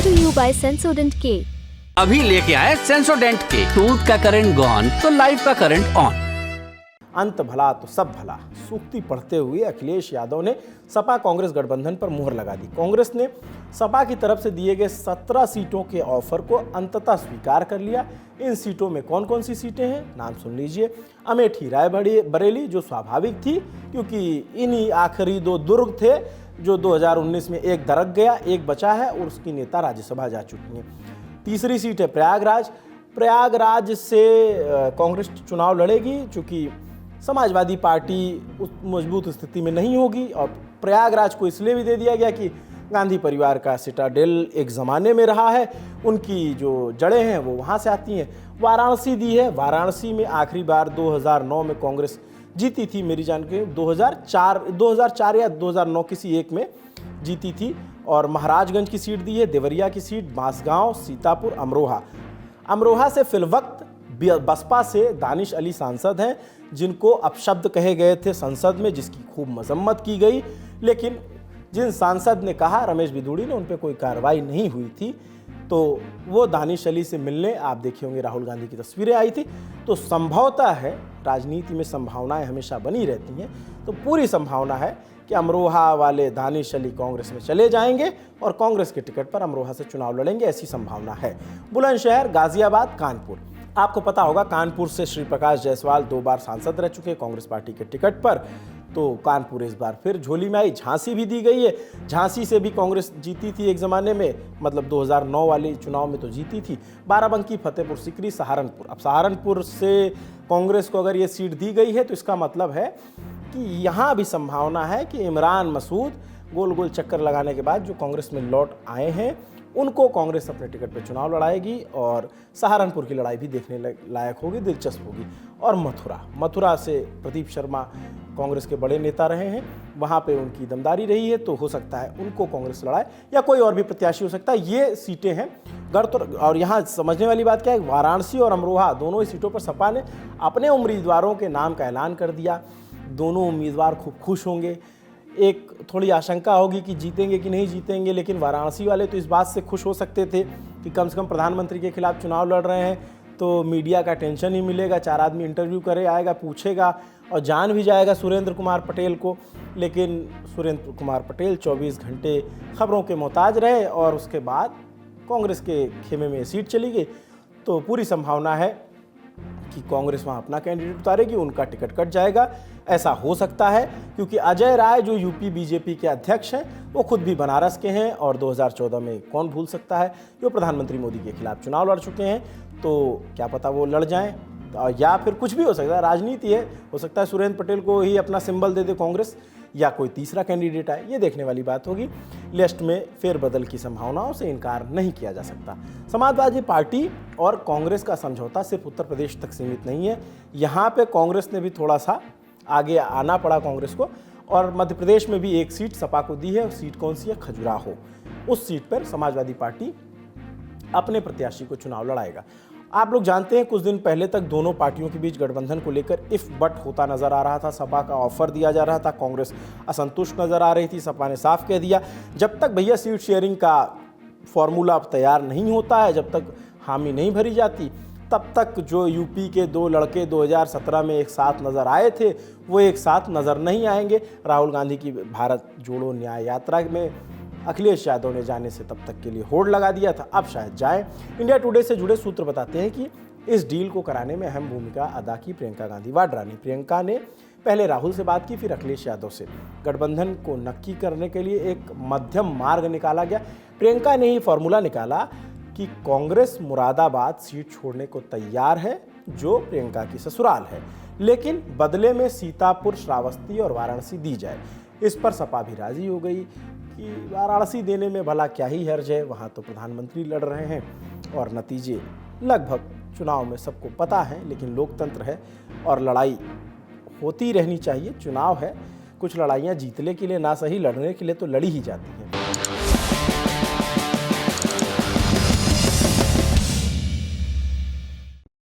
to you by Sensodent K। अभी लेके आए सेंसोडेंट के। टूथ का करंट गॉन तो लाइफ का करंट ऑन। अंत भला तो सब भला सूक्ति पढ़ते हुए अखिलेश यादव ने सपा कांग्रेस गठबंधन पर मुहर लगा दी। कांग्रेस ने सपा की तरफ से दिए गए 17 सीटों के ऑफर को अंततः स्वीकार कर लिया। इन सीटों में कौन कौन सी सीटें हैं, नाम सुन लीजिए। अमेठी रायबरेली, जो स्वाभाविक थी क्योंकि इन्हीं आखिरी दो दुर्ग थे जो 2019 में एक दरक गया, एक बचा है और उसकी नेता राज्यसभा जा चुकी हैं। तीसरी सीट है प्रयागराज। प्रयागराज से कांग्रेस चुनाव लड़ेगी चूँकि समाजवादी पार्टी उस मजबूत स्थिति में नहीं होगी और प्रयागराज को इसलिए भी दे दिया गया कि गांधी परिवार का सिटाडेल एक ज़माने में रहा है, उनकी जो जड़ें हैं वो वहाँ से आती हैं। वाराणसी दी है। वाराणसी में आखिरी बार 2009 में कांग्रेस जीती थी, मेरी जानकारी 2004 या 2009 किसी एक में जीती थी। और महाराजगंज की सीट दी है, देवरिया की सीट, बांसगांव, सीतापुर, अमरोहा। अमरोहा से फिलवक्त बसपा से दानिश अली सांसद हैं जिनको अपशब्द कहे गए थे संसद में, जिसकी खूब मजम्मत की गई। लेकिन जिन सांसद ने कहा, रमेश बिधूड़ी ने, उन पर कोई कार्रवाई नहीं हुई थी, तो वो दानिश अली से मिलने, आप देखे होंगे राहुल गांधी की तस्वीरें आई थी। तो संभवतः है, राजनीति में संभावनाएं हमेशा बनी रहती हैं, तो पूरी संभावना है कि अमरोहा वाले दानिश अली कांग्रेस में चले जाएंगे और कांग्रेस के टिकट पर अमरोहा से चुनाव लड़ेंगे, ऐसी संभावना है। बुलंदशहर, गाजियाबाद, कानपुर। आपको पता होगा कानपुर से श्री प्रकाश जायसवाल 2 बार सांसद रह चुके कांग्रेस पार्टी के टिकट पर, तो कानपुर इस बार फिर झोली में आई। झांसी भी दी गई है। झांसी से भी कांग्रेस जीती थी एक ज़माने में, मतलब 2009 वाले चुनाव में तो जीती थी। बाराबंकी, फतेहपुर सीकरी, सहारनपुर। अब सहारनपुर से कांग्रेस को अगर ये सीट दी गई है तो इसका मतलब है कि यहाँ भी संभावना है कि इमरान मसूद गोल गोल चक्कर लगाने के बाद जो कांग्रेस में लौट आए हैं उनको कांग्रेस अपने टिकट पर चुनाव लड़ाएगी और सहारनपुर की लड़ाई भी देखने लायक होगी, दिलचस्प होगी। और मथुरा से प्रदीप शर्मा कांग्रेस के बड़े नेता रहे हैं, वहाँ पे उनकी दमदारी रही है, तो हो सकता है उनको कांग्रेस लड़ाए या कोई और भी प्रत्याशी हो सकता है। ये सीटें हैं गढ़। और यहाँ समझने वाली बात क्या है, वाराणसी और अमरोहा दोनों ही सीटों पर सपा ने अपने उम्मीदवारों के नाम का ऐलान कर दिया। दोनों उम्मीदवार खूब खुश होंगे। एक थोड़ी आशंका होगी कि जीतेंगे कि नहीं जीतेंगे, लेकिन वाराणसी वाले तो इस बात से खुश हो सकते थे कि कम से कम प्रधानमंत्री के खिलाफ चुनाव लड़ रहे हैं तो मीडिया का टेंशन ही मिलेगा, 4 आदमी इंटरव्यू करे आएगा, पूछेगा और जान भी जाएगा सुरेंद्र कुमार पटेल को। लेकिन सुरेंद्र कुमार पटेल 24 घंटे खबरों के मोहताज रहे और उसके बाद कांग्रेस के खेमे में सीट चली गई। तो पूरी संभावना है कि कांग्रेस वहाँ अपना कैंडिडेट उतारेगी, उनका टिकट कट जाएगा। ऐसा हो सकता है क्योंकि अजय राय जो यूपी बीजेपी के अध्यक्ष हैं वो खुद भी बनारस के हैं और 2014 में कौन भूल सकता है जो प्रधानमंत्री मोदी के खिलाफ चुनाव लड़ चुके हैं। तो क्या पता वो लड़ जाएं या फिर कुछ भी हो सकता है, राजनीति है, हो सकता है सुरेंद्र पटेल को ही अपना सिंबल दे दे कांग्रेस या कोई तीसरा कैंडिडेट आए, ये देखने वाली बात होगी। लिस्ट में फेरबदल की संभावनाओं से इनकार नहीं किया जा सकता। समाजवादी पार्टी और कांग्रेस का समझौता सिर्फ उत्तर प्रदेश तक सीमित नहीं है, यहाँ पे कांग्रेस ने भी थोड़ा सा आगे आना पड़ा कांग्रेस को, और मध्य प्रदेश में भी एक सीट सपा को दी है। सीट कौन सी है? खजुराहो। उस सीट पर समाजवादी पार्टी अपने प्रत्याशी को चुनाव लड़ाएगा। आप लोग जानते हैं कुछ दिन पहले तक दोनों पार्टियों के बीच गठबंधन को लेकर इफ बट होता नजर आ रहा था। सपा का ऑफर दिया जा रहा था, कांग्रेस असंतुष्ट नजर आ रही थी। सपा ने साफ कह दिया जब तक भैया सीट शेयरिंग का फॉर्मूला तैयार नहीं होता है, जब तक हामी नहीं भरी जाती, तब तक जो यूपी के 2 लड़के 2017 में एक साथ नज़र आए थे वो एक साथ नज़र नहीं आएंगे। राहुल गांधी की भारत जोड़ो न्याय यात्रा में अखिलेश यादव ने जाने से तब तक के लिए होड़ लगा दिया था, अब शायद जाए। इंडिया टुडे से जुड़े सूत्र बताते हैं कि इस डील को कराने में अहम भूमिका अदा की प्रियंका गांधी वाड्रा ने। प्रियंका ने पहले राहुल से बात की, फिर अखिलेश यादव से। गठबंधन को नक्की करने के लिए एक मध्यम मार्ग निकाला गया। प्रियंका ने ही फॉर्मूला निकाला कि कांग्रेस मुरादाबाद सीट छोड़ने को तैयार है जो प्रियंका की ससुराल है, लेकिन बदले में सीतापुर, श्रावस्ती और वाराणसी दी जाए। इस पर सपा भी राजी हो गई कि वाराणसी देने में भला क्या ही हर्ज है, वहाँ तो प्रधानमंत्री लड़ रहे हैं और नतीजे लगभग चुनाव में सबको पता है। लेकिन लोकतंत्र है और लड़ाई होती रहनी चाहिए, चुनाव है, कुछ लड़ाइयाँ जीतने के लिए ना सही लड़ने के लिए तो लड़ी ही जाती हैं।